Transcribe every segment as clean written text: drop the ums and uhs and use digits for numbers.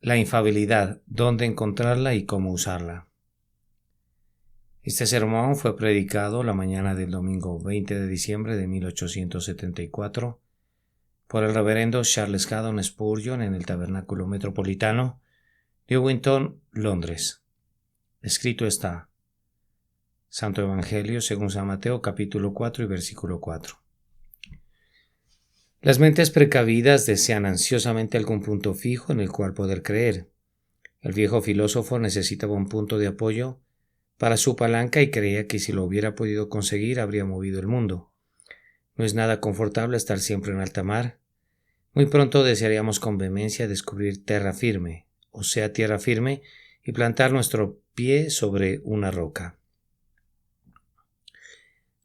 La infalibilidad, dónde encontrarla y cómo usarla. Este sermón fue predicado la mañana del domingo 20 de diciembre de 1874 por el reverendo Charles Haddon Spurgeon en el Tabernáculo Metropolitano de Newington, Londres. Escrito está: Santo Evangelio según San Mateo, capítulo 4 y versículo 4. Las mentes precavidas desean ansiosamente algún punto fijo en el cual poder creer. El viejo filósofo necesitaba un punto de apoyo para su palanca y creía que si lo hubiera podido conseguir habría movido el mundo. No es nada confortable estar siempre en alta mar. Muy pronto desearíamos con vehemencia descubrir tierra firme, y plantar nuestro pie sobre una roca.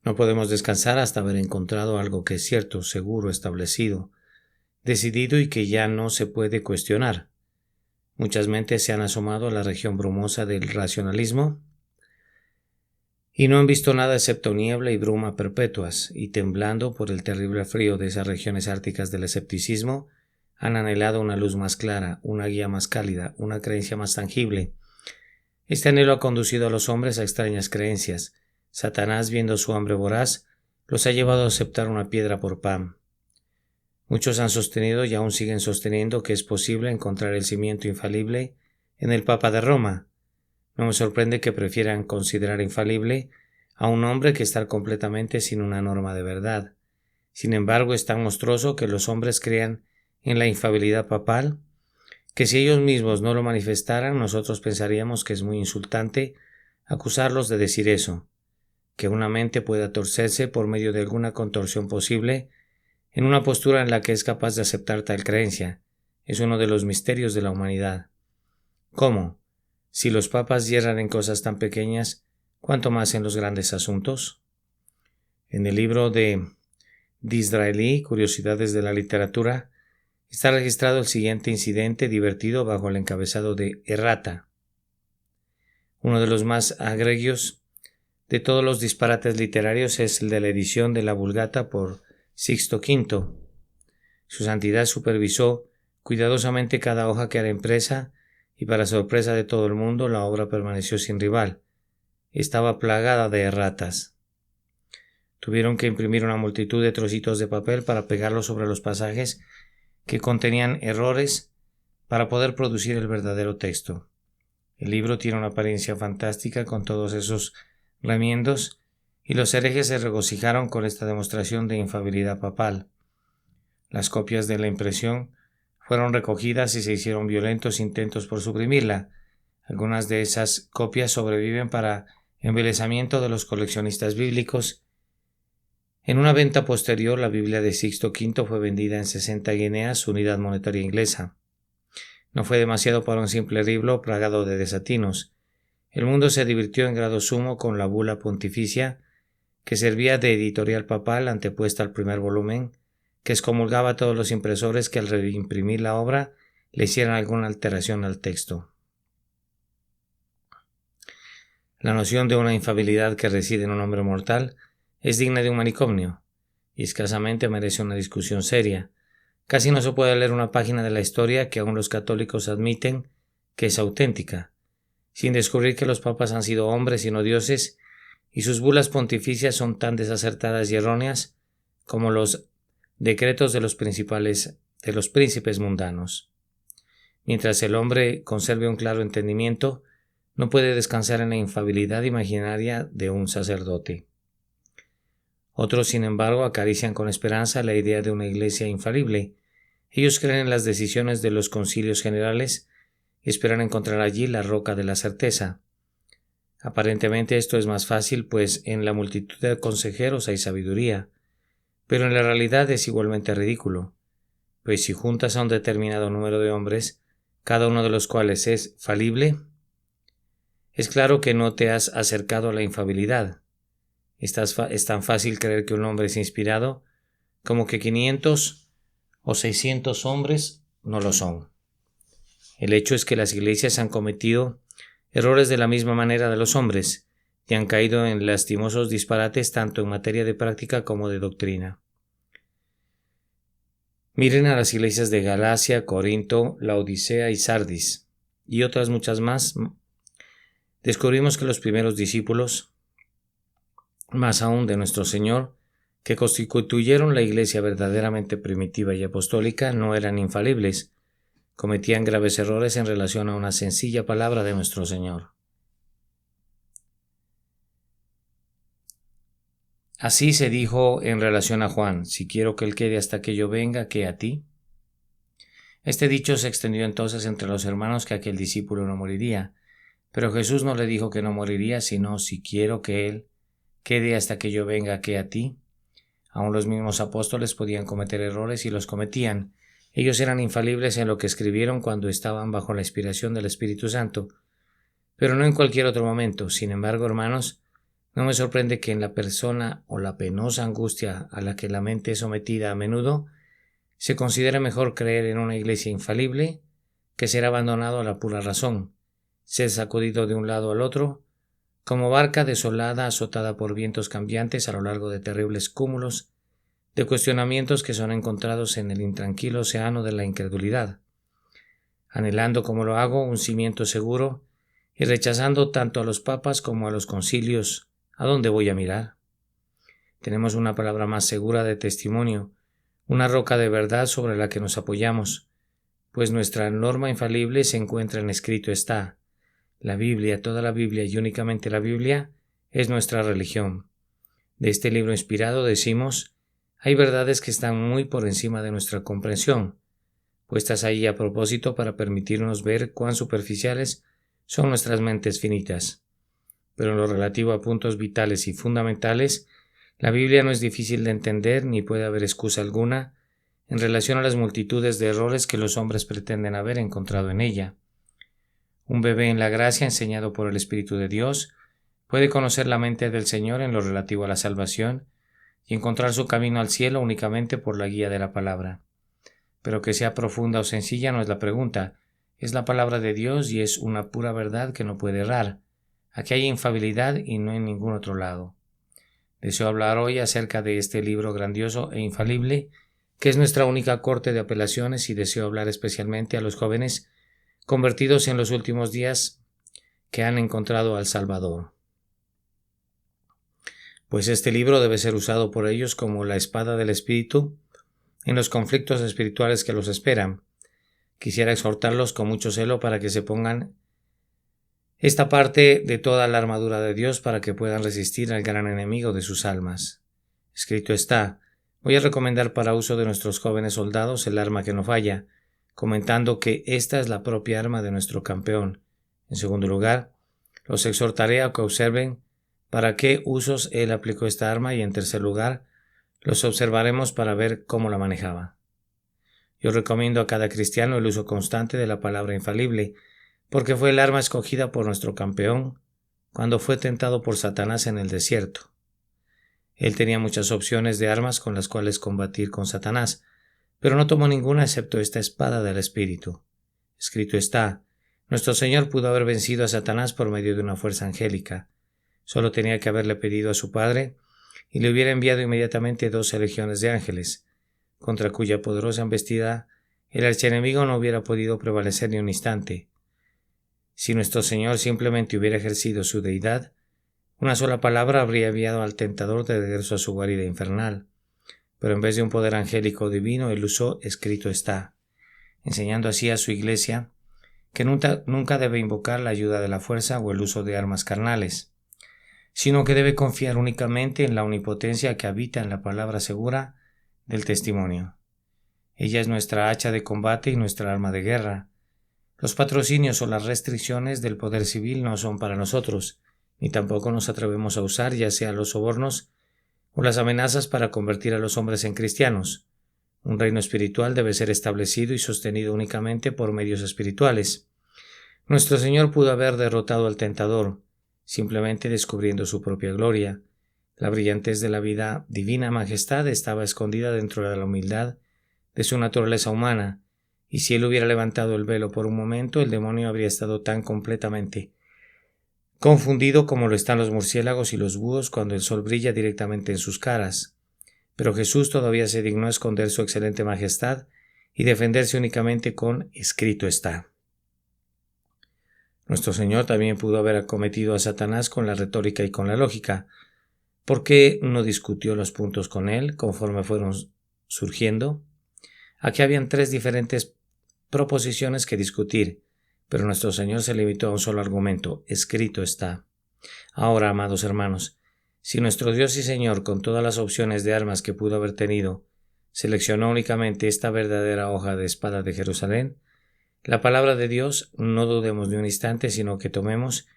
No podemos descansar hasta haber encontrado algo que es cierto, seguro, establecido, decidido y que ya no se puede cuestionar. Muchas mentes se han asomado a la región brumosa del racionalismo y no han visto nada excepto niebla y bruma perpetuas, y temblando por el terrible frío de esas regiones árticas del escepticismo, han anhelado una luz más clara, una guía más cálida, una creencia más tangible. Este anhelo ha conducido a los hombres a extrañas creencias. Satanás, viendo su hambre voraz, los ha llevado a aceptar una piedra por pan. Muchos han sostenido y aún siguen sosteniendo que es posible encontrar el cimiento infalible en el Papa de Roma. No me sorprende que prefieran considerar infalible a un hombre que estar completamente sin una norma de verdad. Sin embargo, es tan monstruoso que los hombres crean en la infalibilidad papal, que si ellos mismos no lo manifestaran, nosotros pensaríamos que es muy insultante acusarlos de decir eso, que una mente pueda torcerse por medio de alguna contorsión posible en una postura en la que es capaz de aceptar tal creencia. Es uno de los misterios de la humanidad. ¿Cómo? Si los papas yerran en cosas tan pequeñas, ¿cuánto más en los grandes asuntos? En el libro de Disraeli, Curiosidades de la Literatura, está registrado el siguiente incidente divertido bajo el encabezado de Errata. Uno de los más egregios de todos los disparates literarios es el de la edición de la Vulgata por Sixto V. Su santidad supervisó cuidadosamente cada hoja que era impresa y para sorpresa de todo el mundo la obra permaneció sin rival. Estaba plagada de erratas. Tuvieron que imprimir una multitud de trocitos de papel para pegarlos sobre los pasajes que contenían errores para poder producir el verdadero texto. El libro tiene una apariencia fantástica con todos esos remiendos, y los herejes se regocijaron con esta demostración de infalibilidad papal. Las copias de la impresión fueron recogidas y se hicieron violentos intentos por suprimirla. Algunas de esas copias sobreviven para embelesamiento de los coleccionistas bíblicos. En una venta posterior, la Biblia de Sixto V fue vendida en 60 guineas, unidad monetaria inglesa. No fue demasiado para un simple libro plagado de desatinos. El mundo se divirtió en grado sumo con la bula pontificia, que servía de editorial papal antepuesta al primer volumen, que excomulgaba a todos los impresores que al reimprimir la obra le hicieran alguna alteración al texto. La noción de una infalibilidad que reside en un hombre mortal es digna de un manicomio, y escasamente merece una discusión seria. Casi no se puede leer una página de la historia que aún los católicos admiten que es auténtica, sin descubrir que los papas han sido hombres y no dioses, y sus bulas pontificias son tan desacertadas y erróneas como los decretos de los príncipes mundanos. Mientras el hombre conserve un claro entendimiento, no puede descansar en la infalibilidad imaginaria de un sacerdote. Otros, sin embargo, acarician con esperanza la idea de una iglesia infalible. Ellos creen en las decisiones de los concilios generales y esperan encontrar allí la roca de la certeza. Aparentemente esto es más fácil, pues en la multitud de consejeros hay sabiduría, pero en la realidad es igualmente ridículo, pues si juntas a un determinado número de hombres, cada uno de los cuales es falible, es claro que no te has acercado a la infalibilidad. Es tan fácil creer que un hombre es inspirado como que 500 o 600 hombres no lo son. El hecho es que las iglesias han cometido errores de la misma manera de los hombres y han caído en lastimosos disparates tanto en materia de práctica como de doctrina. Miren a las iglesias de Galacia, Corinto, Laodicea y Sardis, y otras muchas más. Descubrimos que los primeros discípulos, más aún de nuestro Señor, que constituyeron la iglesia verdaderamente primitiva y apostólica, no eran infalibles, cometían graves errores en relación a una sencilla palabra de nuestro Señor. Así se dijo en relación a Juan: si quiero que él quede hasta que yo venga, ¿qué a ti? Este dicho se extendió entonces entre los hermanos que aquel discípulo no moriría, pero Jesús no le dijo que no moriría, sino: si quiero que él quede hasta que yo venga, ¿qué a ti? Aún los mismos apóstoles podían cometer errores y los cometían. Ellos eran infalibles en lo que escribieron cuando estaban bajo la inspiración del Espíritu Santo, pero no en cualquier otro momento. Sin embargo, hermanos, no me sorprende que en la persona o la penosa angustia a la que la mente es sometida a menudo, se considere mejor creer en una iglesia infalible que ser abandonado a la pura razón, ser sacudido de un lado al otro, como barca desolada azotada por vientos cambiantes a lo largo de terribles cúmulos de cuestionamientos que son encontrados en el intranquilo océano de la incredulidad, anhelando, como lo hago, un cimiento seguro y rechazando tanto a los papas como a los concilios. ¿A dónde voy a mirar? Tenemos una palabra más segura de testimonio, una roca de verdad sobre la que nos apoyamos, pues nuestra norma infalible se encuentra en escrito está. La Biblia, toda la Biblia y únicamente la Biblia, es nuestra religión. De este libro inspirado decimos: hay verdades que están muy por encima de nuestra comprensión, puestas ahí a propósito para permitirnos ver cuán superficiales son nuestras mentes finitas. Pero en lo relativo a puntos vitales y fundamentales, la Biblia no es difícil de entender ni puede haber excusa alguna en relación a las multitudes de errores que los hombres pretenden haber encontrado en ella. Un bebé en la gracia, enseñado por el Espíritu de Dios, puede conocer la mente del Señor en lo relativo a la salvación y encontrar su camino al cielo únicamente por la guía de la palabra. Pero que sea profunda o sencilla no es la pregunta, es la palabra de Dios y es una pura verdad que no puede errar. Aquí hay infalibilidad y no en ningún otro lado. Deseo hablar hoy acerca de este libro grandioso e infalible, que es nuestra única corte de apelaciones, y deseo hablar especialmente a los jóvenes convertidos en los últimos días que han encontrado al Salvador. Pues este libro debe ser usado por ellos como la espada del Espíritu en los conflictos espirituales que los esperan. Quisiera exhortarlos con mucho celo para que se pongan esta parte de toda la armadura de Dios para que puedan resistir al gran enemigo de sus almas. Escrito está: voy a recomendar para uso de nuestros jóvenes soldados el arma que no falla, comentando que esta es la propia arma de nuestro campeón. En segundo lugar, los exhortaré a que observen para qué usos él aplicó esta arma, y en tercer lugar, los observaremos para ver cómo la manejaba. Yo recomiendo a cada cristiano el uso constante de la palabra infalible, porque fue el arma escogida por nuestro campeón cuando fue tentado por Satanás en el desierto. Él tenía muchas opciones de armas con las cuales combatir con Satanás, pero no tomó ninguna excepto esta espada del Espíritu. Escrito está: nuestro Señor pudo haber vencido a Satanás por medio de una fuerza angélica. Solo tenía que haberle pedido a su Padre y le hubiera enviado inmediatamente 12 legiones de ángeles, contra cuya poderosa embestida el archienemigo no hubiera podido prevalecer ni un instante. Si nuestro Señor simplemente hubiera ejercido su deidad, una sola palabra habría enviado al tentador de regreso a su guarida infernal. Pero en vez de un poder angélico o divino, él usó escrito está, enseñando así a su iglesia que nunca debe invocar la ayuda de la fuerza o el uso de armas carnales, sino que debe confiar únicamente en la omnipotencia que habita en la palabra segura del testimonio. Ella es nuestra hacha de combate y nuestra arma de guerra. Los patrocinios o las restricciones del poder civil no son para nosotros, ni tampoco nos atrevemos a usar ya sea los sobornos o las amenazas para convertir a los hombres en cristianos. Un reino espiritual debe ser establecido y sostenido únicamente por medios espirituales. Nuestro Señor pudo haber derrotado al tentador, simplemente descubriendo su propia gloria. La brillantez de la vida divina majestad estaba escondida dentro de la humildad de su naturaleza humana, y si él hubiera levantado el velo por un momento, el demonio habría estado tan completamente confundido como lo están los murciélagos y los búhos cuando el sol brilla directamente en sus caras. pero Jesús todavía se dignó esconder su excelente majestad y defenderse únicamente con escrito está. Nuestro Señor también pudo haber acometido a Satanás con la retórica y con la lógica. ¿Por qué no discutió los puntos con él conforme fueron surgiendo? Aquí habían 3 diferentes proposiciones que discutir, pero nuestro Señor se limitó a un solo argumento: escrito está. Ahora, amados hermanos, si nuestro Dios y Señor, con todas las opciones de armas que pudo haber tenido, seleccionó únicamente esta verdadera hoja de espada de Jerusalén, la palabra de Dios, no dudemos ni un instante, sino que tomemos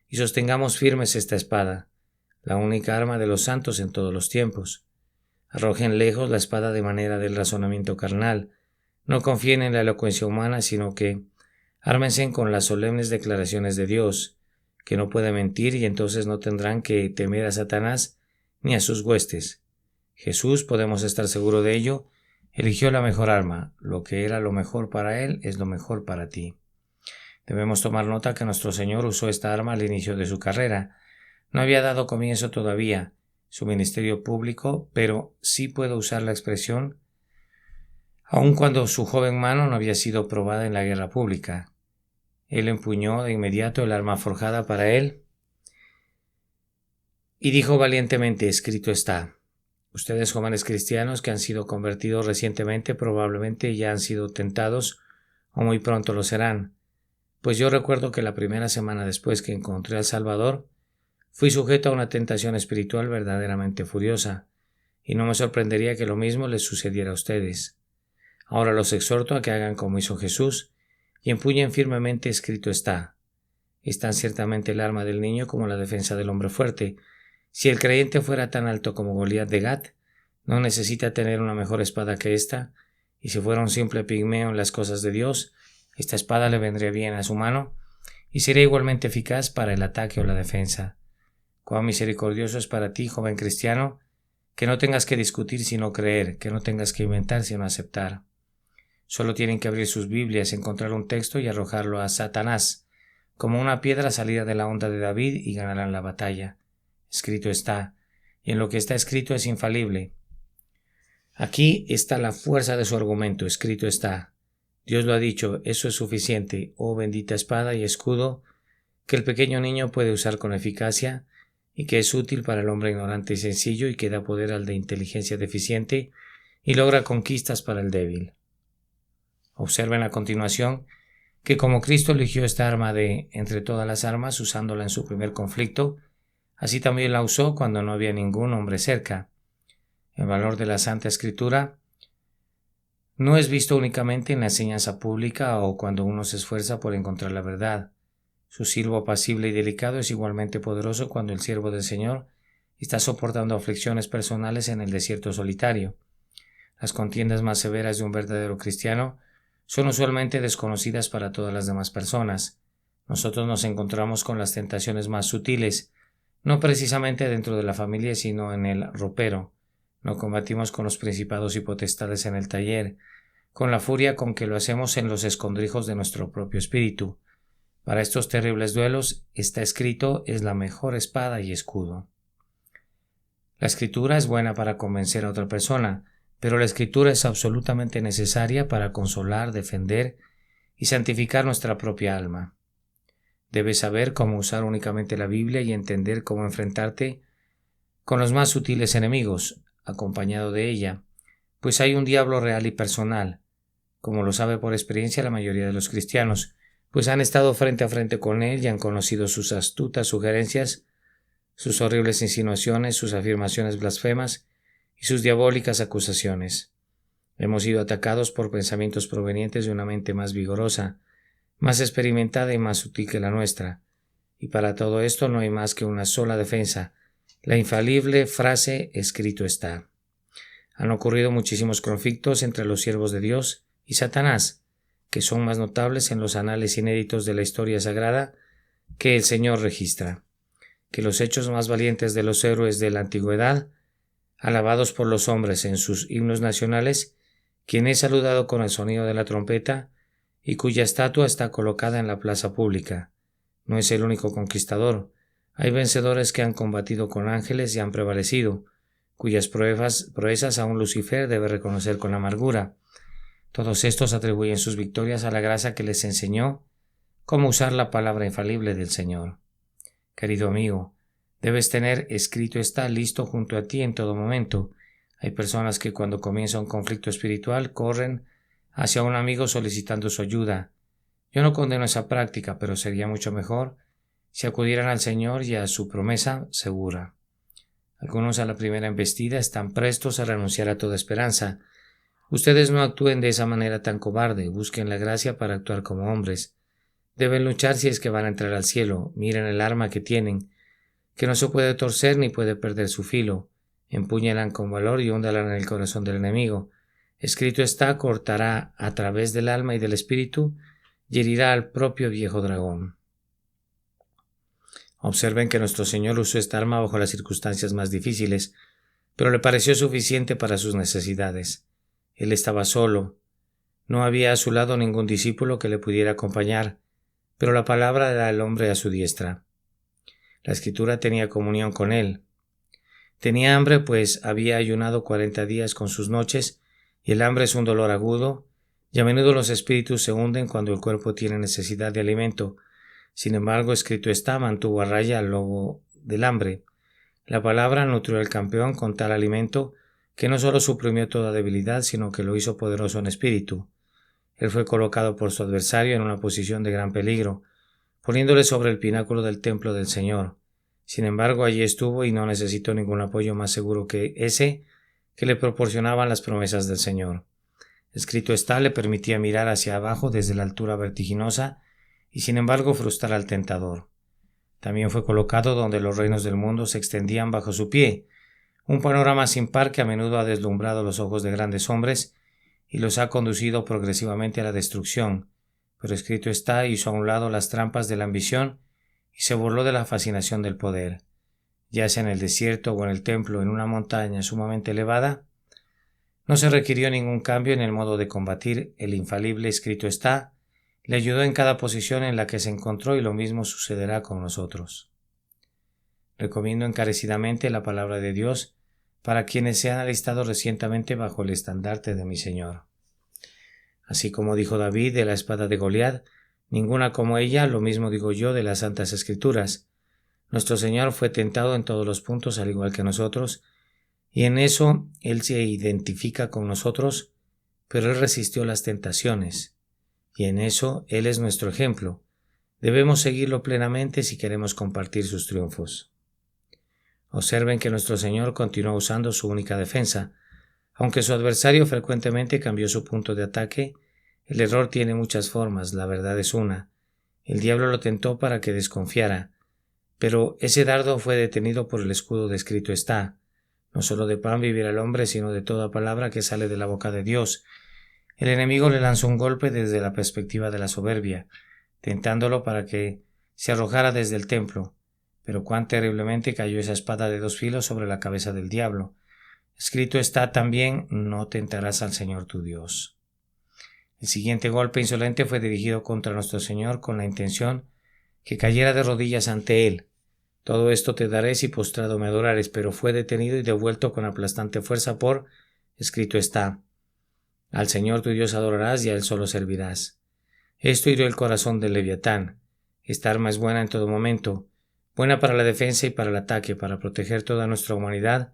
y sostengamos firmes esta espada, la única arma de los santos en todos los tiempos. Arrojen lejos la espada de manera del razonamiento carnal, no confíen en la elocuencia humana, sino que ármense con las solemnes declaraciones de Dios, que no puede mentir, y entonces no tendrán que temer a Satanás ni a sus huestes. Jesús, podemos estar seguros de ello, eligió la mejor arma. Lo que era lo mejor para él es lo mejor para ti. Debemos tomar nota que nuestro Señor usó esta arma al inicio de su carrera. No había dado comienzo todavía su ministerio público, pero sí puede usar la expresión aun cuando su joven mano no había sido probada en la guerra pública. Él empuñó de inmediato el arma forjada para él y dijo valientemente: escrito está. Ustedes, jóvenes cristianos que han sido convertidos recientemente, probablemente ya han sido tentados o muy pronto lo serán, pues yo recuerdo que la primera semana después que encontré al Salvador, fui sujeto a una tentación espiritual verdaderamente furiosa, y no me sorprendería que lo mismo les sucediera a ustedes. Ahora los exhorto a que hagan como hizo Jesús y empuñen firmemente: escrito está. Es tan ciertamente el arma del niño como la defensa del hombre fuerte. Si el creyente fuera tan alto como Goliat de Gat, no necesita tener una mejor espada que esta, y si fuera un simple pigmeo en las cosas de Dios, esta espada le vendría bien a su mano y sería igualmente eficaz para el ataque o la defensa. Cuán misericordioso es para ti, joven cristiano, que no tengas que discutir sino creer, que no tengas que inventar sino aceptar. Solo tienen que abrir sus Biblias, encontrar un texto y arrojarlo a Satanás, como una piedra salida de la onda de David, y ganarán la batalla. Escrito está, y en lo que está escrito es infalible. Aquí está la fuerza de su argumento: escrito está. Dios lo ha dicho, eso es suficiente, oh bendita espada y escudo, que el pequeño niño puede usar con eficacia, y que es útil para el hombre ignorante y sencillo, y que da poder al de inteligencia deficiente, y logra conquistas para el débil. Observen a continuación que como Cristo eligió esta arma de entre todas las armas, usándola en su primer conflicto, así también la usó cuando no había ningún hombre cerca. El valor de la Santa Escritura no es visto únicamente en la enseñanza pública o cuando uno se esfuerza por encontrar la verdad. Su silbo apacible y delicado es igualmente poderoso cuando el siervo del Señor está soportando aflicciones personales en el desierto solitario. Las contiendas más severas de un verdadero cristiano son usualmente desconocidas para todas las demás personas. Nosotros nos encontramos con las tentaciones más sutiles, no precisamente dentro de la familia, sino en el ropero. No combatimos con los principados y potestades en el taller, con la furia con que lo hacemos en los escondrijos de nuestro propio espíritu. Para estos terribles duelos, está escrito es la mejor espada y escudo. La escritura es buena para convencer a otra persona, pero la escritura es absolutamente necesaria para consolar, defender y santificar nuestra propia alma. Debes saber cómo usar únicamente la Biblia y entender cómo enfrentarte con los más sutiles enemigos, acompañado de ella, pues hay un diablo real y personal, como lo sabe por experiencia la mayoría de los cristianos, pues han estado frente a frente con él y han conocido sus astutas sugerencias, sus horribles insinuaciones, sus afirmaciones blasfemas y sus diabólicas acusaciones. Hemos sido atacados por pensamientos provenientes de una mente más vigorosa, más experimentada y más sutil que la nuestra, y para todo esto no hay más que una sola defensa: la infalible frase escrito está. Han ocurrido muchísimos conflictos entre los siervos de Dios y Satanás, que son más notables en los anales inéditos de la historia sagrada que el Señor registra, que los hechos más valientes de los héroes de la antigüedad, alabados por los hombres en sus himnos nacionales, quien es saludado con el sonido de la trompeta y cuya estatua está colocada en la plaza pública. No es el único conquistador. Hay vencedores que han combatido con ángeles y han prevalecido, cuyas proezas aún Lucifer debe reconocer con amargura. Todos estos atribuyen sus victorias a la gracia que les enseñó cómo usar la palabra infalible del Señor. Querido amigo, debes tener escrito está listo junto a ti en todo momento. Hay personas que cuando comienza un conflicto espiritual corren hacia un amigo solicitando su ayuda. Yo no condeno esa práctica, pero sería mucho mejor si acudieran al Señor y a su promesa segura. Algunos a la primera embestida están prestos a renunciar a toda esperanza. Ustedes no actúen de esa manera tan cobarde, busquen la gracia para actuar como hombres. Deben luchar si es que van a entrar al cielo. Miren el arma que tienen, que no se puede torcer ni puede perder su filo. Empúñalan con valor y húndalan en el corazón del enemigo. Escrito está, cortará a través del alma y del espíritu y herirá al propio viejo dragón. Observen que nuestro Señor usó esta arma bajo las circunstancias más difíciles, pero le pareció suficiente para sus necesidades. Él estaba solo. No había a su lado ningún discípulo que le pudiera acompañar, pero la palabra era el hombre a su diestra. La Escritura tenía comunión con él. Tenía hambre, pues había ayunado 40 días con sus noches, y el hambre es un dolor agudo, y a menudo los espíritus se hunden cuando el cuerpo tiene necesidad de alimento. Sin embargo, escrito está, mantuvo a raya al lobo del hambre. La palabra nutrió al campeón con tal alimento que no solo suprimió toda debilidad, sino que lo hizo poderoso en espíritu. Él fue colocado por su adversario en una posición de gran peligro, poniéndole sobre el pináculo del templo del Señor. Sin embargo, allí estuvo y no necesitó ningún apoyo más seguro que ese que le proporcionaban las promesas del Señor. Escrito está, le permitía mirar hacia abajo desde la altura vertiginosa y sin embargo frustrar al tentador. También fue colocado donde los reinos del mundo se extendían bajo su pie, un panorama sin par que a menudo ha deslumbrado los ojos de grandes hombres y los ha conducido progresivamente a la destrucción, pero escrito está, hizo a un lado las trampas de la ambición y se burló de la fascinación del poder. Ya sea en el desierto o en el templo en una montaña sumamente elevada, no se requirió ningún cambio en el modo de combatir. El infalible escrito está le ayudó en cada posición en la que se encontró y lo mismo sucederá con nosotros. Recomiendo encarecidamente la palabra de Dios para quienes se han alistado recientemente bajo el estandarte de mi Señor. Así como dijo David de la espada de Goliat, ninguna como ella, lo mismo digo yo de las Santas Escrituras. Nuestro Señor fue tentado en todos los puntos al igual que nosotros, y en eso Él se identifica con nosotros, pero Él resistió las tentaciones. Y en eso Él es nuestro ejemplo. Debemos seguirlo plenamente si queremos compartir sus triunfos. Observen que nuestro Señor continuó usando su única defensa. Aunque su adversario frecuentemente cambió su punto de ataque, el error tiene muchas formas, la verdad es una. El diablo lo tentó para que desconfiara, pero ese dardo fue detenido por el escudo de escrito está. No solo de pan vivirá el hombre, sino de toda palabra que sale de la boca de Dios. El enemigo le lanzó un golpe desde la perspectiva de la soberbia, tentándolo para que se arrojara desde el templo. Pero cuán terriblemente cayó esa espada de 2 filos sobre la cabeza del diablo. Escrito está también, no tentarás al Señor tu Dios. El siguiente golpe insolente fue dirigido contra nuestro Señor con la intención que cayera de rodillas ante Él. Todo esto te daré si postrado me adorares, pero fue detenido y devuelto con aplastante fuerza por, escrito está, al Señor tu Dios adorarás y a Él solo servirás. Esto hirió el corazón del Leviatán. Esta arma es buena en todo momento, buena para la defensa y para el ataque, para proteger toda nuestra humanidad,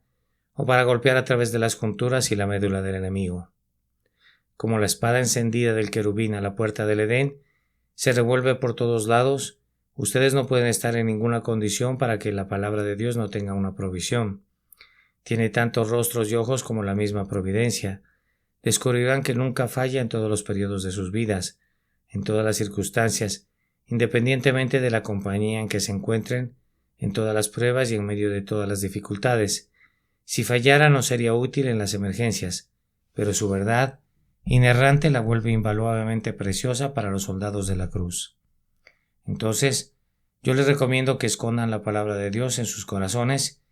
o para golpear a través de las junturas y la médula del enemigo. Como la espada encendida del querubín a la puerta del Edén, se revuelve por todos lados, ustedes no pueden estar en ninguna condición para que la palabra de Dios no tenga una provisión. Tiene tantos rostros y ojos como la misma providencia. Descubrirán que nunca falla en todos los periodos de sus vidas, en todas las circunstancias, independientemente de la compañía en que se encuentren, en todas las pruebas y en medio de todas las dificultades. Si fallara no sería útil en las emergencias, pero su verdad inerrante la vuelve invaluablemente preciosa para los soldados de la cruz. Entonces, yo les recomiendo que escondan la palabra de Dios en sus corazones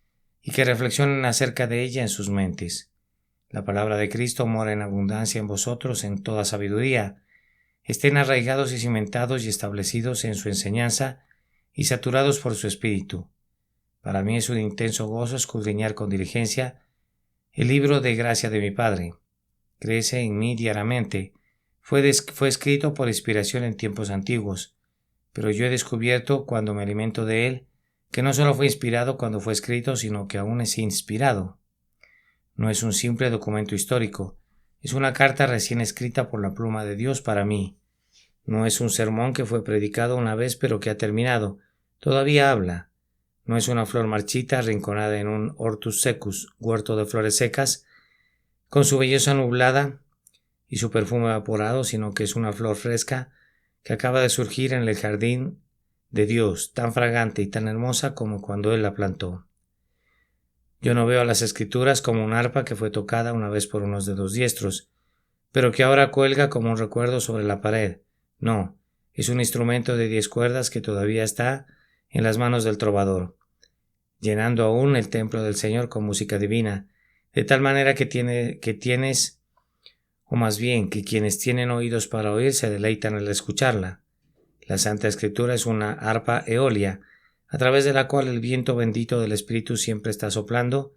y que reflexionen acerca de ella en sus mentes. La palabra de Cristo mora en abundancia en vosotros en toda sabiduría. Estén arraigados y cimentados y establecidos en su enseñanza y saturados por su espíritu. Para mí es un intenso gozo escudriñar con diligencia El libro de gracia de mi Padre crece en mí diariamente. Fue escrito por inspiración en tiempos antiguos, pero yo he descubierto, cuando me alimento de él, que no solo fue inspirado cuando fue escrito, sino que aún es inspirado. No es un simple documento histórico, es una carta recién escrita por la pluma de Dios para mí. No es un sermón que fue predicado una vez pero que ha terminado. Todavía habla. No es una flor marchita arrinconada en un hortus secus, huerto de flores secas, con su belleza nublada y su perfume evaporado, sino que es una flor fresca que acaba de surgir en el jardín de Dios, tan fragante y tan hermosa como cuando Él la plantó. Yo no veo a las Escrituras como un arpa que fue tocada una vez por unos dedos diestros, pero que ahora cuelga como un recuerdo sobre la pared. No, es un instrumento de 10 cuerdas que todavía está en las manos del trovador, llenando aún el templo del Señor con música divina, de tal manera que quienes tienen oídos para oír se deleitan al escucharla. La Santa Escritura es una arpa eolia, a través de la cual el viento bendito del Espíritu siempre está soplando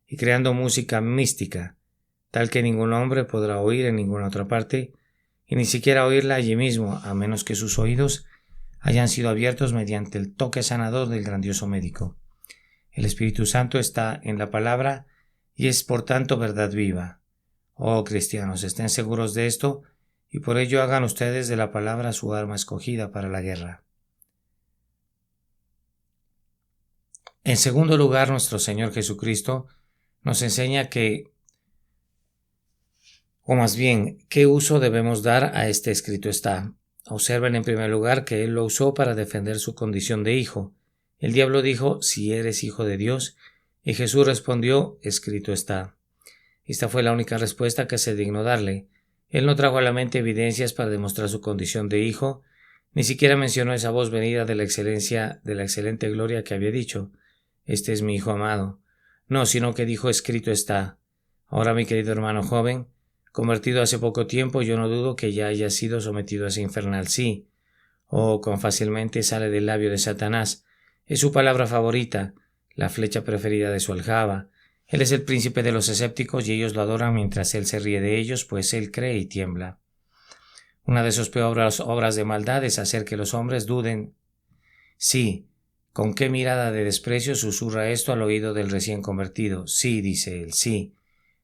y creando música mística, tal que ningún hombre podrá oír en ninguna otra parte, y ni siquiera oírla allí mismo, a menos que sus oídos hayan sido abiertos mediante el toque sanador del grandioso médico. El Espíritu Santo está en la palabra y es por tanto verdad viva. Oh cristianos, estén seguros de esto, y por ello hagan ustedes de la palabra su arma escogida para la guerra. En segundo lugar, nuestro Señor Jesucristo nos enseña qué uso debemos dar a este escrito está. Observen en primer lugar que Él lo usó para defender su condición de hijo. El diablo dijo, si eres hijo de Dios, y Jesús respondió, escrito está. Esta fue la única respuesta que se dignó darle. Él no trajo a la mente evidencias para demostrar su condición de hijo, ni siquiera mencionó esa voz venida de la excelente gloria que había dicho, este es mi hijo amado. No, sino que dijo, escrito está. Ahora, mi querido hermano joven, convertido hace poco tiempo, yo no dudo que ya haya sido sometido a ese infernal sí. Oh, cuán fácilmente sale del labio de Satanás. Es su palabra favorita, la flecha preferida de su aljaba. Él es el príncipe de los escépticos y ellos lo adoran mientras él se ríe de ellos, pues él cree y tiembla. Una de sus peores obras de maldad es hacer que los hombres duden. Sí, con qué mirada de desprecio susurra esto al oído del recién convertido. Sí, dice él, sí.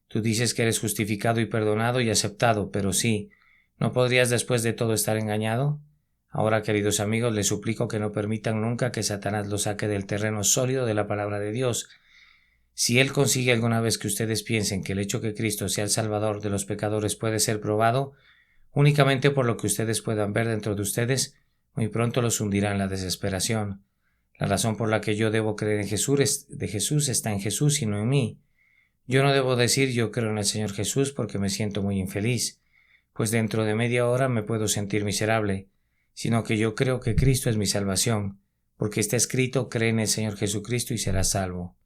Tú dices que eres justificado y perdonado y aceptado, pero sí, ¿no podrías después de todo estar engañado? Ahora, queridos amigos, les suplico que no permitan nunca que Satanás los saque del terreno sólido de la palabra de Dios. Si él consigue alguna vez que ustedes piensen que el hecho que Cristo sea el Salvador de los pecadores puede ser probado, únicamente por lo que ustedes puedan ver dentro de ustedes, muy pronto los hundirá en la desesperación. La razón por la que yo debo creer en Jesús está en Jesús y no en mí. Yo no debo decir yo creo en el Señor Jesús porque me siento muy infeliz, pues dentro de media hora me puedo sentir miserable, sino que yo creo que Cristo es mi salvación, porque está escrito, cree en el Señor Jesucristo y serás salvo.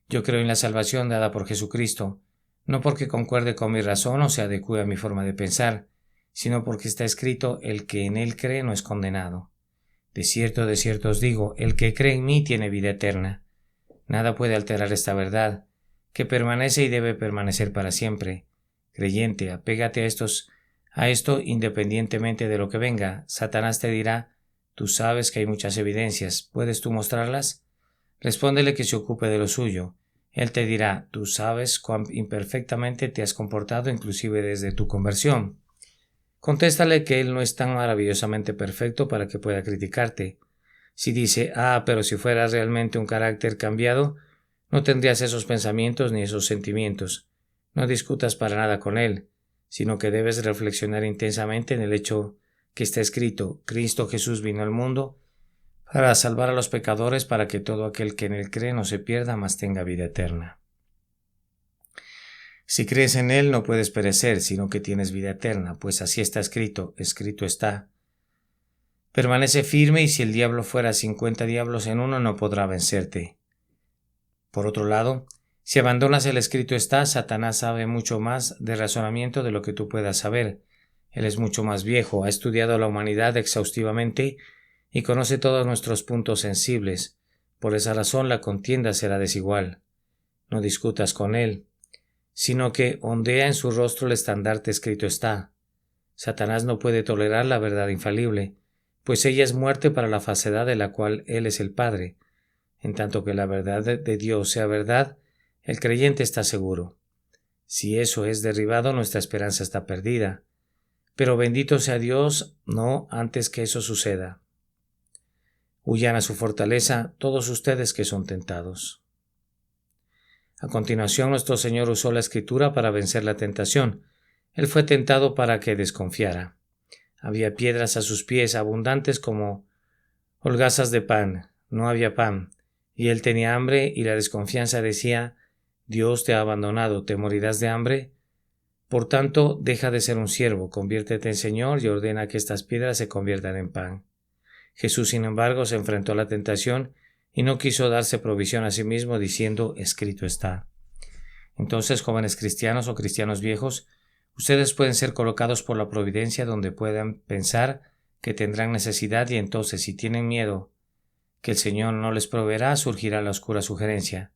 Yo creo en la salvación dada por Jesucristo, no porque concuerde con mi razón o se adecue a mi forma de pensar, sino porque está escrito, el que en él cree no es condenado. De cierto os digo, el que cree en mí tiene vida eterna. Nada puede alterar esta verdad, que permanece y debe permanecer para siempre. Creyente, apégate a esto independientemente de lo que venga. Satanás te dirá, tú sabes que hay muchas evidencias, ¿puedes tú mostrarlas? Respóndele que se ocupe de lo suyo. Él te dirá, tú sabes cuán imperfectamente te has comportado inclusive desde tu conversión. Contéstale que él no es tan maravillosamente perfecto para que pueda criticarte. Si dice, pero si fueras realmente un carácter cambiado, no tendrías esos pensamientos ni esos sentimientos. No discutas para nada con él, sino que debes reflexionar intensamente en el hecho que está escrito, Cristo Jesús vino al mundo para salvar a los pecadores, para que todo aquel que en él cree no se pierda, mas tenga vida eterna. Si crees en él no puedes perecer, sino que tienes vida eterna, pues así está escrito, escrito está. Permanece firme y si el diablo fuera 50 diablos en uno no podrá vencerte. Por otro lado, si abandonas el escrito está, Satanás sabe mucho más de razonamiento de lo que tú puedas saber. Él es mucho más viejo, ha estudiado a la humanidad exhaustivamente y conoce todos nuestros puntos sensibles. Por esa razón la contienda será desigual. No discutas con él. sino que ondea en su rostro el estandarte escrito está. Satanás no puede tolerar la verdad infalible, pues ella es muerte para la falsedad de la cual él es el padre. En tanto que la verdad de Dios sea verdad, el creyente está seguro. Si eso es derribado, nuestra esperanza está perdida. Pero bendito sea Dios, no antes que eso suceda. Huyan a su fortaleza todos ustedes que son tentados. A continuación, nuestro Señor usó la Escritura para vencer la tentación. Él fue tentado para que desconfiara. Había piedras a sus pies abundantes como holgazas de pan. No había pan. Y él tenía hambre y la desconfianza decía: Dios te ha abandonado, ¿te morirás de hambre? Por tanto, deja de ser un siervo, conviértete en Señor y ordena que estas piedras se conviertan en pan. Jesús, sin embargo, se enfrentó a la tentación y no quiso darse provisión a sí mismo diciendo: escrito está. Entonces, jóvenes cristianos o cristianos viejos, ustedes pueden ser colocados por la providencia donde puedan pensar que tendrán necesidad y entonces, si tienen miedo que el Señor no les proveerá, surgirá la oscura sugerencia: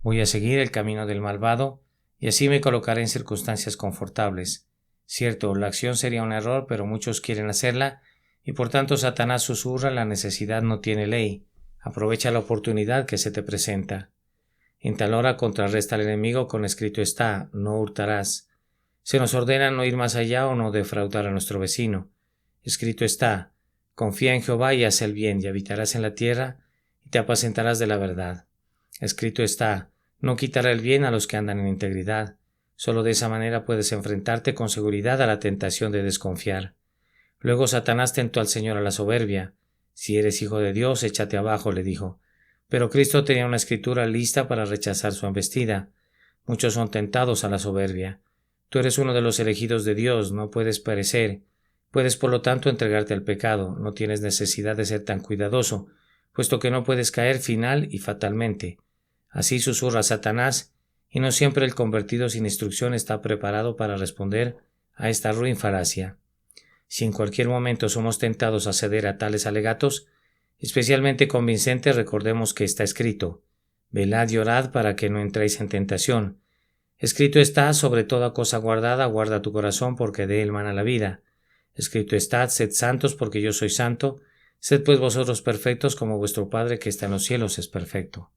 voy a seguir el camino del malvado y así me colocaré en circunstancias confortables. Cierto, la acción sería un error, pero muchos quieren hacerla y por tanto Satanás susurra: la necesidad no tiene ley. Aprovecha la oportunidad que se te presenta. En tal hora contrarresta al enemigo con escrito está: no hurtarás. Se nos ordena no ir más allá o no defraudar a nuestro vecino. Escrito está: confía en Jehová y haz el bien, y habitarás en la tierra, y te apacentarás de la verdad. Escrito está: no quitará el bien a los que andan en integridad. Solo de esa manera puedes enfrentarte con seguridad a la tentación de desconfiar. Luego Satanás tentó al Señor a la soberbia. Si eres hijo de Dios, échate abajo, le dijo. Pero Cristo tenía una escritura lista para rechazar su embestida. Muchos son tentados a la soberbia. Tú eres uno de los elegidos de Dios, no puedes perecer. Puedes por lo tanto entregarte al pecado, no tienes necesidad de ser tan cuidadoso, puesto que no puedes caer final y fatalmente. Así susurra Satanás, y no siempre el convertido sin instrucción está preparado para responder a esta ruin falacia. Si en cualquier momento somos tentados a ceder a tales alegatos, especialmente convincentes, recordemos que está escrito: velad y orad para que no entréis en tentación. Escrito está: sobre toda cosa guardada, guarda tu corazón, porque de él mana la vida. Escrito está: sed santos, porque yo soy santo. Sed pues vosotros perfectos, como vuestro Padre que está en los cielos es perfecto.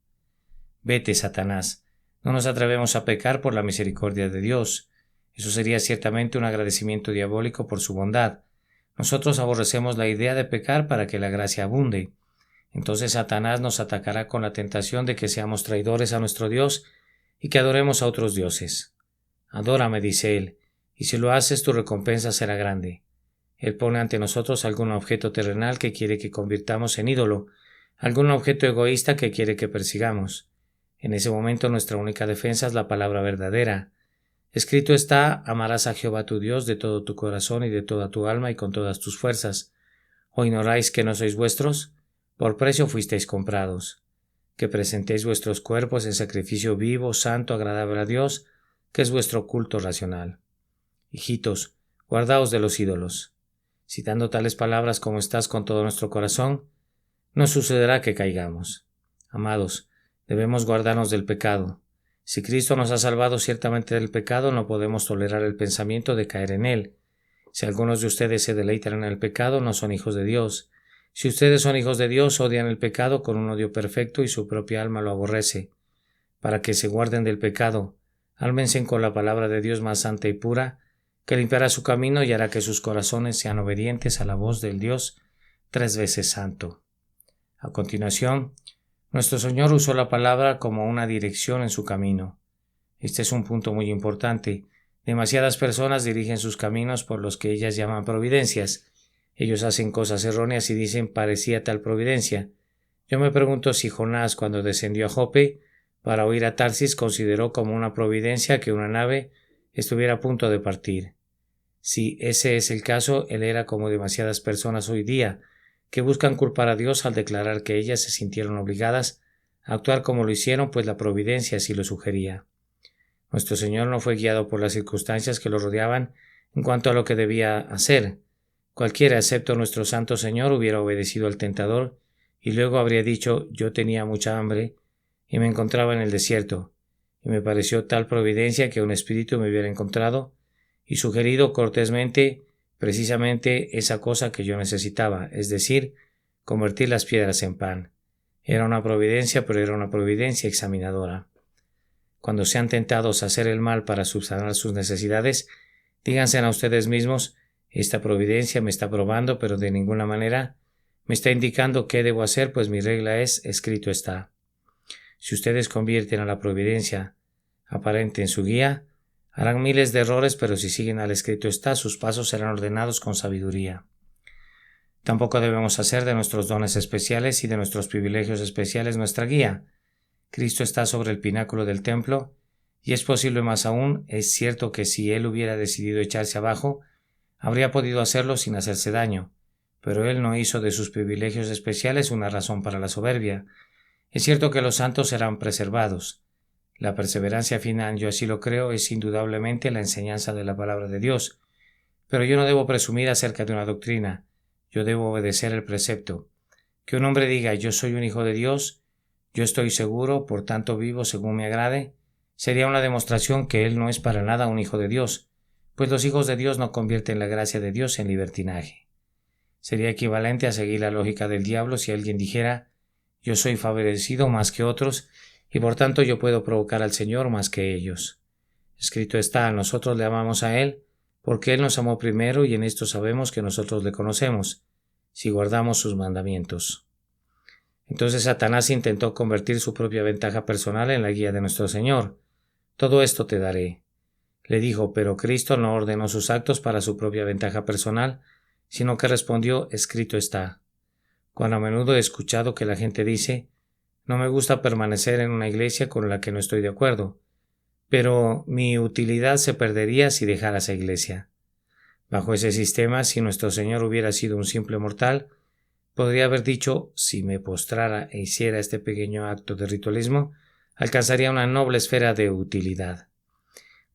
Vete, Satanás. No nos atrevemos a pecar por la misericordia de Dios. Eso sería ciertamente un agradecimiento diabólico por su bondad. Nosotros aborrecemos la idea de pecar para que la gracia abunde. Entonces Satanás nos atacará con la tentación de que seamos traidores a nuestro Dios y que adoremos a otros dioses. Adórame, dice él, y si lo haces tu recompensa será grande. Él pone ante nosotros algún objeto terrenal que quiere que convirtamos en ídolo, algún objeto egoísta que quiere que persigamos. En ese momento nuestra única defensa es la palabra verdadera. Escrito está: amarás a Jehová tu Dios de todo tu corazón y de toda tu alma y con todas tus fuerzas. ¿O ignoráis que no sois vuestros? Por precio fuisteis comprados. Que presentéis vuestros cuerpos en sacrificio vivo, santo, agradable a Dios, que es vuestro culto racional. Hijitos, guardaos de los ídolos. Citando tales palabras como estas con todo nuestro corazón, no sucederá que caigamos. Amados, debemos guardarnos del pecado. Si Cristo nos ha salvado ciertamente del pecado, no podemos tolerar el pensamiento de caer en él. Si algunos de ustedes se deleitan en el pecado, no son hijos de Dios. Si ustedes son hijos de Dios, odian el pecado con un odio perfecto y su propia alma lo aborrece. Para que se guarden del pecado, álmense con la palabra de Dios más santa y pura, que limpiará su camino y hará que sus corazones sean obedientes a la voz del Dios 3 veces santo. A continuación, nuestro Señor usó la palabra como una dirección en su camino. Este es un punto muy importante. Demasiadas personas dirigen sus caminos por los que ellas llaman providencias. Ellos hacen cosas erróneas y dicen: parecía tal providencia. Yo me pregunto si Jonás, cuando descendió a Jope para huir a Tarsis, consideró como una providencia que una nave estuviera a punto de partir. Si ese es el caso, él era como demasiadas personas hoy día, que buscan culpar a Dios al declarar que ellas se sintieron obligadas a actuar como lo hicieron, pues la providencia así lo sugería. Nuestro Señor no fue guiado por las circunstancias que lo rodeaban en cuanto a lo que debía hacer. Cualquiera excepto nuestro Santo Señor hubiera obedecido al tentador y luego habría dicho: yo tenía mucha hambre y me encontraba en el desierto, y me pareció tal providencia que un espíritu me hubiera encontrado y sugerido cortésmente precisamente esa cosa que yo necesitaba, es decir, convertir las piedras en pan. Era una providencia, pero era una providencia examinadora. Cuando sean tentados a hacer el mal para subsanar sus necesidades, díganse a ustedes mismos: esta providencia me está probando, pero de ninguna manera me está indicando qué debo hacer, pues mi regla es: escrito está. Si ustedes convierten a la providencia aparente en su guía, harán miles de errores, pero si siguen al escrito está, sus pasos serán ordenados con sabiduría. Tampoco debemos hacer de nuestros dones especiales y de nuestros privilegios especiales nuestra guía. Cristo está sobre el pináculo del templo, y es posible más aún, es cierto que si Él hubiera decidido echarse abajo, habría podido hacerlo sin hacerse daño, pero Él no hizo de sus privilegios especiales una razón para la soberbia. Es cierto que los santos serán preservados. La perseverancia final, yo así lo creo, es indudablemente la enseñanza de la palabra de Dios, pero yo no debo presumir acerca de una doctrina, yo debo obedecer el precepto. Que un hombre diga: yo soy un hijo de Dios, yo estoy seguro, por tanto vivo según me agrade, sería una demostración que él no es para nada un hijo de Dios, pues los hijos de Dios no convierten la gracia de Dios en libertinaje. Sería equivalente a seguir la lógica del diablo si alguien dijera: yo soy favorecido más que otros, y por tanto yo puedo provocar al Señor más que ellos. Escrito está: nosotros le amamos a Él, porque Él nos amó primero, y en esto sabemos que nosotros le conocemos, si guardamos sus mandamientos. Entonces Satanás intentó convertir su propia ventaja personal en la guía de nuestro Señor. Todo esto te daré, le dijo, pero Cristo no ordenó sus actos para su propia ventaja personal, sino que respondió: escrito está. Cuán a menudo he escuchado que la gente dice: no me gusta permanecer en una iglesia con la que no estoy de acuerdo, pero mi utilidad se perdería si dejara esa iglesia. Bajo ese sistema, si nuestro Señor hubiera sido un simple mortal, podría haber dicho: si me postrara e hiciera este pequeño acto de ritualismo, alcanzaría una noble esfera de utilidad.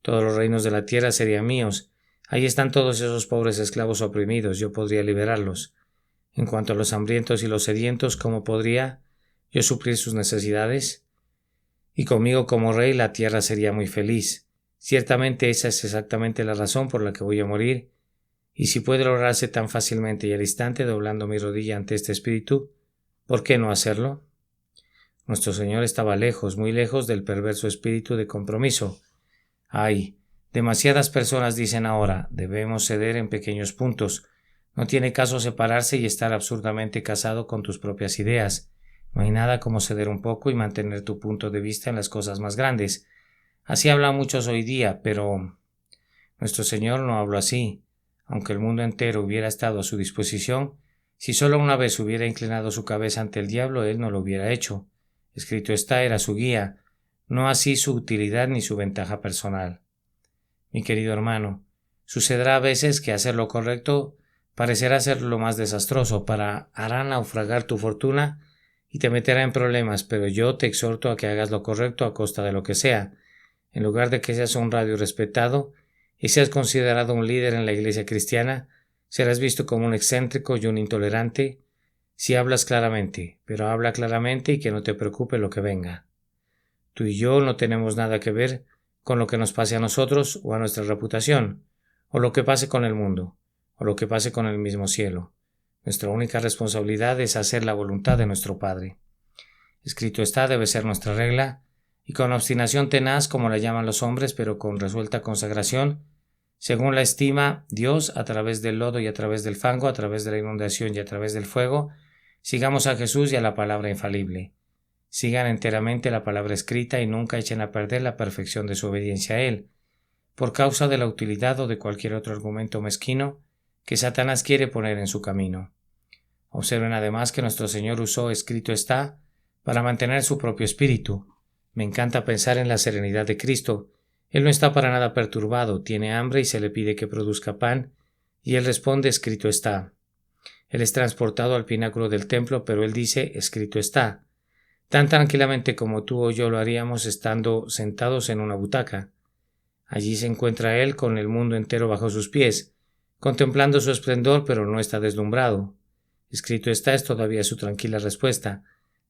Todos los reinos de la tierra serían míos. Ahí están todos esos pobres esclavos oprimidos, yo podría liberarlos. En cuanto a los hambrientos y los sedientos, ¿cómo podría yo suplir sus necesidades? Y conmigo como rey la tierra sería muy feliz. Ciertamente esa es exactamente la razón por la que voy a morir, y si puede lograrse tan fácilmente y al instante doblando mi rodilla ante este espíritu, ¿por qué no hacerlo? Nuestro Señor estaba lejos, muy lejos del perverso espíritu de compromiso. Ay, demasiadas personas dicen ahora: debemos ceder en pequeños puntos. No tiene caso separarse y estar absurdamente casado con tus propias ideas. No hay nada como ceder un poco y mantener tu punto de vista en las cosas más grandes. Así hablan muchos hoy día, pero nuestro Señor no habló así. Aunque el mundo entero hubiera estado a su disposición, si solo una vez hubiera inclinado su cabeza ante el diablo, él no lo hubiera hecho. Escrito está, era su guía, no así su utilidad ni su ventaja personal. Mi querido hermano, sucederá a veces que hacer lo correcto parecerá ser lo más desastroso, hará naufragar tu fortuna y te meterá en problemas, pero yo te exhorto a que hagas lo correcto a costa de lo que sea. En lugar de que seas honrado y respetado, y seas considerado un líder en la iglesia cristiana, serás visto como un excéntrico y un intolerante si hablas claramente, pero habla claramente y que no te preocupe lo que venga. Tú y yo no tenemos nada que ver con lo que nos pase a nosotros o a nuestra reputación, o lo que pase con el mundo, o lo que pase con el mismo cielo. Nuestra única responsabilidad es hacer la voluntad de nuestro Padre. Escrito está debe ser nuestra regla, y con obstinación tenaz, como la llaman los hombres, pero con resuelta consagración, según la estima Dios, a través del lodo y a través del fango, a través de la inundación y a través del fuego, sigamos a Jesús y a la palabra infalible. Sigan enteramente la palabra escrita y nunca echen a perder la perfección de su obediencia a Él, por causa de la utilidad o de cualquier otro argumento mezquino que Satanás quiere poner en su camino. Observen además que nuestro Señor usó escrito está para mantener su propio espíritu. Me encanta pensar en la serenidad de Cristo. Él no está para nada perturbado, tiene hambre y se le pide que produzca pan, y Él responde: escrito está. Él es transportado al pináculo del templo, pero Él dice: escrito está, tan tranquilamente como tú o yo lo haríamos estando sentados en una butaca. Allí se encuentra Él con el mundo entero bajo sus pies, contemplando su esplendor, pero no está deslumbrado. Escrito está es todavía su tranquila respuesta.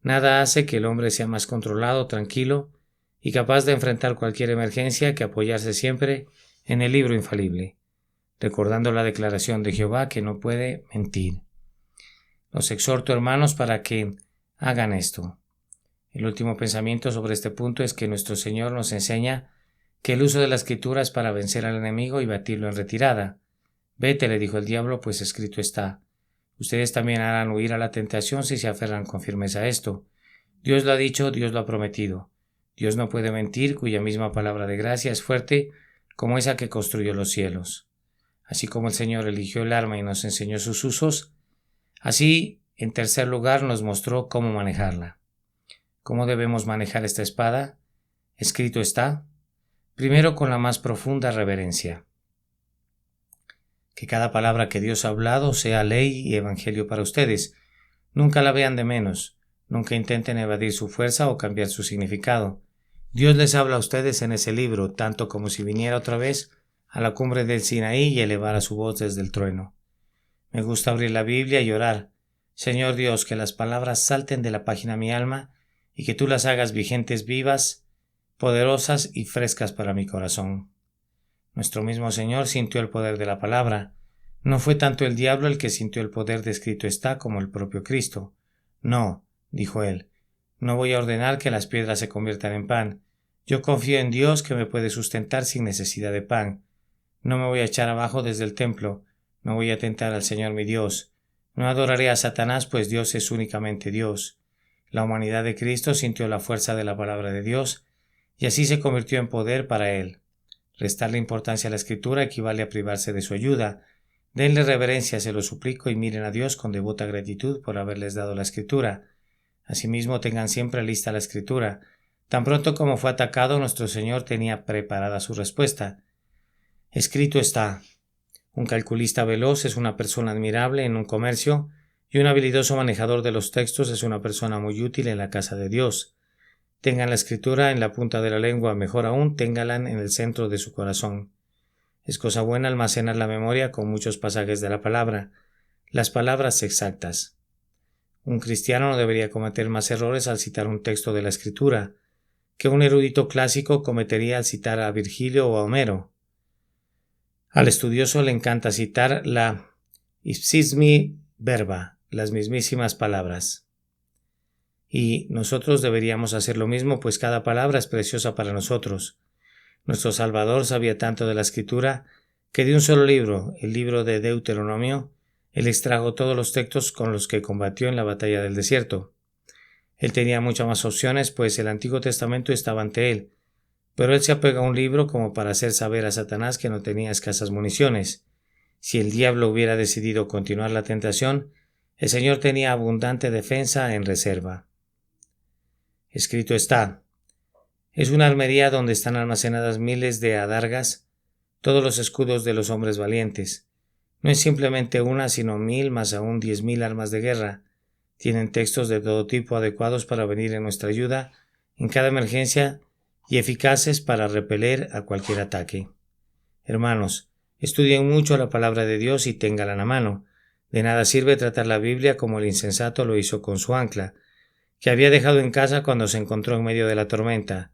Nada hace que el hombre sea más controlado, tranquilo, y capaz de enfrentar cualquier emergencia que apoyarse siempre en el libro infalible, recordando la declaración de Jehová que no puede mentir. Los exhorto, hermanos, para que hagan esto. El último pensamiento sobre este punto es que nuestro Señor nos enseña que el uso de la Escritura es para vencer al enemigo y batirlo en retirada. Vete, le dijo el diablo, pues escrito está. Ustedes también harán huir a la tentación si se aferran con firmeza a esto. Dios lo ha dicho, Dios lo ha prometido. Dios no puede mentir, cuya misma palabra de gracia es fuerte como esa que construyó los cielos. Así como el Señor eligió el arma y nos enseñó sus usos, así, en tercer lugar, nos mostró cómo manejarla. ¿Cómo debemos manejar esta espada? Escrito está. Primero, con la más profunda reverencia. Que cada palabra que Dios ha hablado sea ley y evangelio para ustedes. Nunca la vean de menos. Nunca intenten evadir su fuerza o cambiar su significado. Dios les habla a ustedes en ese libro, tanto como si viniera otra vez a la cumbre del Sinaí y elevara su voz desde el trueno. Me gusta abrir la Biblia y orar. Señor Dios, que las palabras salten de la página a mi alma y que tú las hagas vigentes, vivas, poderosas y frescas para mi corazón. Nuestro mismo Señor sintió el poder de la palabra. No fue tanto el diablo el que sintió el poder de escrito está como el propio Cristo. No, dijo él, no voy a ordenar que las piedras se conviertan en pan. Yo confío en Dios que me puede sustentar sin necesidad de pan. No me voy a echar abajo desde el templo. No voy a tentar al Señor mi Dios. No adoraré a Satanás, pues Dios es únicamente Dios. La humanidad de Cristo sintió la fuerza de la palabra de Dios y así se convirtió en poder para él. Restarle importancia a la Escritura equivale a privarse de su ayuda. Denle reverencia, se lo suplico, y miren a Dios con devota gratitud por haberles dado la Escritura. Asimismo, tengan siempre lista la Escritura. Tan pronto como fue atacado, nuestro Señor tenía preparada su respuesta. Escrito está. Un calculista veloz es una persona admirable en un comercio, y un habilidoso manejador de los textos es una persona muy útil en la casa de Dios. Tengan la Escritura en la punta de la lengua, mejor aún, ténganla en el centro de su corazón. Es cosa buena almacenar la memoria con muchos pasajes de la palabra, las palabras exactas. Un cristiano no debería cometer más errores al citar un texto de la Escritura que un erudito clásico cometería al citar a Virgilio o a Homero. Al estudioso le encanta citar la ipsismi verba, las mismísimas palabras. Y nosotros deberíamos hacer lo mismo, pues cada palabra es preciosa para nosotros. Nuestro Salvador sabía tanto de la Escritura que de un solo libro, el libro de Deuteronomio, él extrajo todos los textos con los que combatió en la batalla del desierto. Él tenía muchas más opciones, pues el Antiguo Testamento estaba ante él, pero él se apegó a un libro como para hacer saber a Satanás que no tenía escasas municiones. Si el diablo hubiera decidido continuar la tentación, el Señor tenía abundante defensa en reserva. Escrito está. Es una armería donde están almacenadas miles de adargas, todos los escudos de los hombres valientes. No es simplemente una, sino 1000 más aún 10.000 armas de guerra. Tienen textos de todo tipo adecuados para venir en nuestra ayuda en cada emergencia y eficaces para repeler a cualquier ataque. Hermanos, estudien mucho la palabra de Dios y ténganla en la mano. De nada sirve tratar la Biblia como el insensato lo hizo con su ancla, que había dejado en casa cuando se encontró en medio de la tormenta.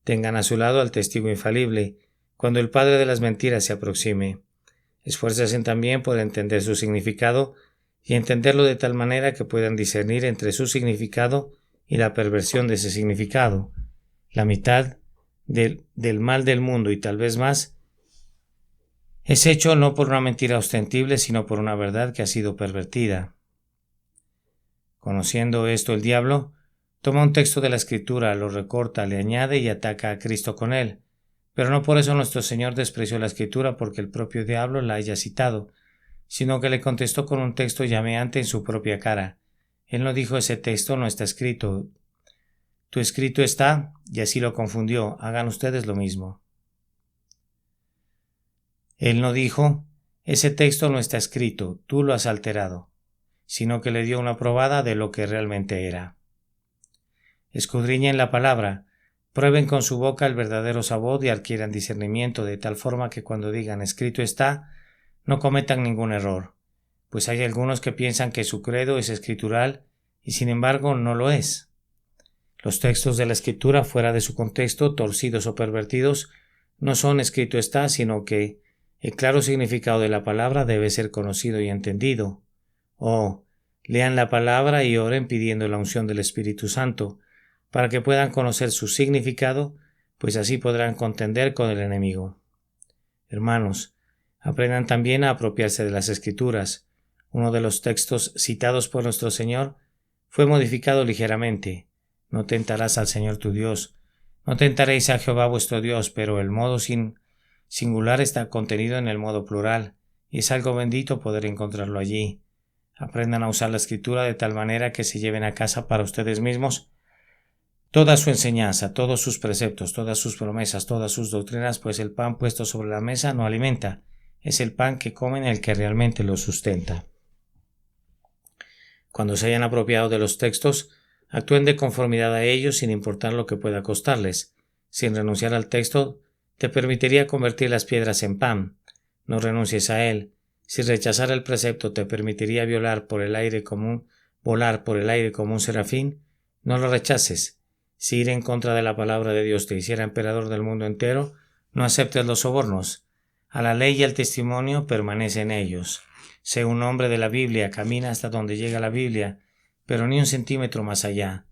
Tengan a su lado al testigo infalible, cuando el padre de las mentiras se aproxime. Esfuércense también por entender su significado y entenderlo de tal manera que puedan discernir entre su significado y la perversión de ese significado. La mitad del mal del mundo y tal vez más es hecho no por una mentira ostensible, sino por una verdad que ha sido pervertida. Conociendo esto, el diablo toma un texto de la Escritura, lo recorta, le añade y ataca a Cristo con él. Pero no por eso nuestro Señor despreció la Escritura porque el propio diablo la haya citado, sino que le contestó con un texto llameante en su propia cara. Él no dijo ese texto no está escrito. Tu escrito está, y así lo confundió. Hagan ustedes lo mismo. Él no dijo, ese texto no está escrito, tú lo has alterado, sino que le dio una probada de lo que realmente era. Escudriñen la palabra, prueben con su boca el verdadero sabor y adquieran discernimiento de tal forma que cuando digan escrito está, no cometan ningún error, pues hay algunos que piensan que su credo es escritural y sin embargo no lo es. Los textos de la Escritura fuera de su contexto, torcidos o pervertidos, no son escrito está, sino que el claro significado de la palabra debe ser conocido y entendido. Lean la palabra y oren pidiendo la unción del Espíritu Santo, para que puedan conocer su significado, pues así podrán contender con el enemigo. Hermanos, aprendan también a apropiarse de las Escrituras. Uno de los textos citados por nuestro Señor fue modificado ligeramente. No tentarás al Señor tu Dios. No tentaréis a Jehová vuestro Dios, pero el modo singular está contenido en el modo plural, y es algo bendito poder encontrarlo allí. Aprendan a usar la Escritura de tal manera que se lleven a casa para ustedes mismos toda su enseñanza, todos sus preceptos, todas sus promesas, todas sus doctrinas, pues el pan puesto sobre la mesa no alimenta, es el pan que comen el que realmente los sustenta. Cuando se hayan apropiado de los textos, actúen de conformidad a ellos sin importar lo que pueda costarles. Sin renunciar al texto, te permitiría convertir las piedras en pan. No renuncies a él. Si rechazar el precepto te permitiría volar por el aire como un serafín, no lo rechaces. Si ir en contra de la palabra de Dios te hiciera emperador del mundo entero, no aceptes los sobornos. A la ley y al testimonio permanece en ellos. Sé un hombre de la Biblia, camina hasta donde llega la Biblia, pero ni un centímetro más allá.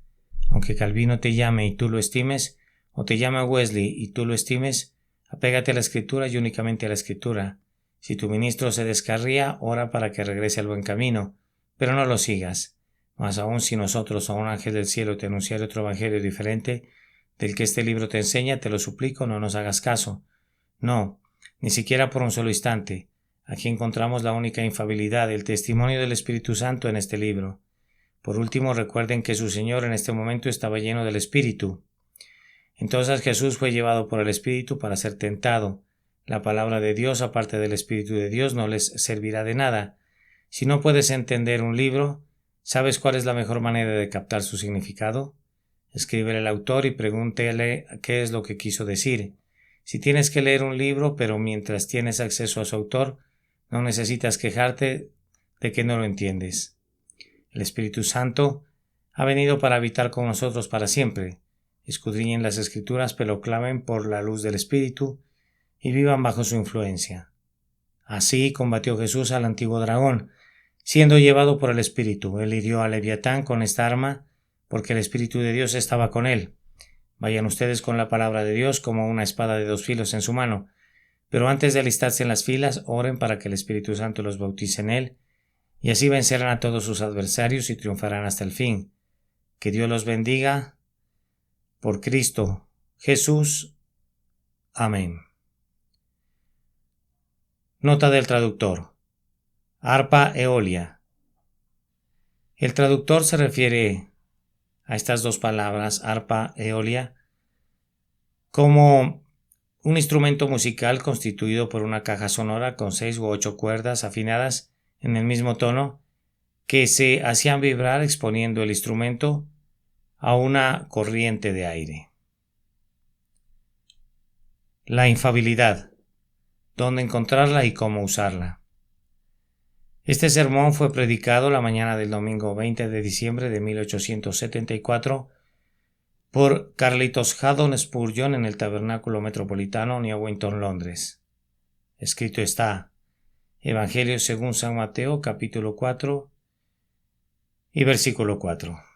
Aunque Calvino te llame y tú lo estimes, o te llame Wesley y tú lo estimes, apégate a la Escritura y únicamente a la Escritura. Si tu ministro se descarría, ora para que regrese al buen camino, pero no lo sigas. Mas aun si nosotros o un ángel del cielo te anunciara otro evangelio diferente del que este libro te enseña, te lo suplico, no nos hagas caso. No, ni siquiera por un solo instante. Aquí encontramos la única infalibilidad, el testimonio del Espíritu Santo en este libro. Por último, recuerden que su Señor en este momento estaba lleno del Espíritu. Entonces Jesús fue llevado por el Espíritu para ser tentado. La palabra de Dios, aparte del Espíritu de Dios, no les servirá de nada. Si no puedes entender un libro, ¿sabes cuál es la mejor manera de captar su significado? Escríbele al autor y pregúntele qué es lo que quiso decir. Si tienes que leer un libro, pero mientras tienes acceso a su autor, no necesitas quejarte de que no lo entiendes. El Espíritu Santo ha venido para habitar con nosotros para siempre. Escudriñen las Escrituras, pero clamen por la luz del Espíritu y vivan bajo su influencia. Así combatió Jesús al antiguo dragón, siendo llevado por el Espíritu. Él hirió a Leviatán con esta arma, porque el Espíritu de Dios estaba con él. Vayan ustedes con la palabra de Dios como una espada de dos filos en su mano, pero antes de alistarse en las filas, oren para que el Espíritu Santo los bautice en él, y así vencerán a todos sus adversarios y triunfarán hasta el fin. Que Dios los bendiga. Por Cristo Jesús. Amén. Nota del traductor. Arpa eolia. El traductor se refiere a estas dos palabras, arpa eolia, como un instrumento musical constituido por una caja sonora con 6 u 8 cuerdas afinadas en el mismo tono que se hacían vibrar exponiendo el instrumento a una corriente de aire. La infalibilidad. ¿Dónde encontrarla y cómo usarla? Este sermón fue predicado la mañana del domingo 20 de diciembre de 1874 por Carlitos Haddon Spurgeon en el Tabernáculo Metropolitano, Newington, Londres. Escrito está: Evangelio según San Mateo, capítulo 4 y versículo 4.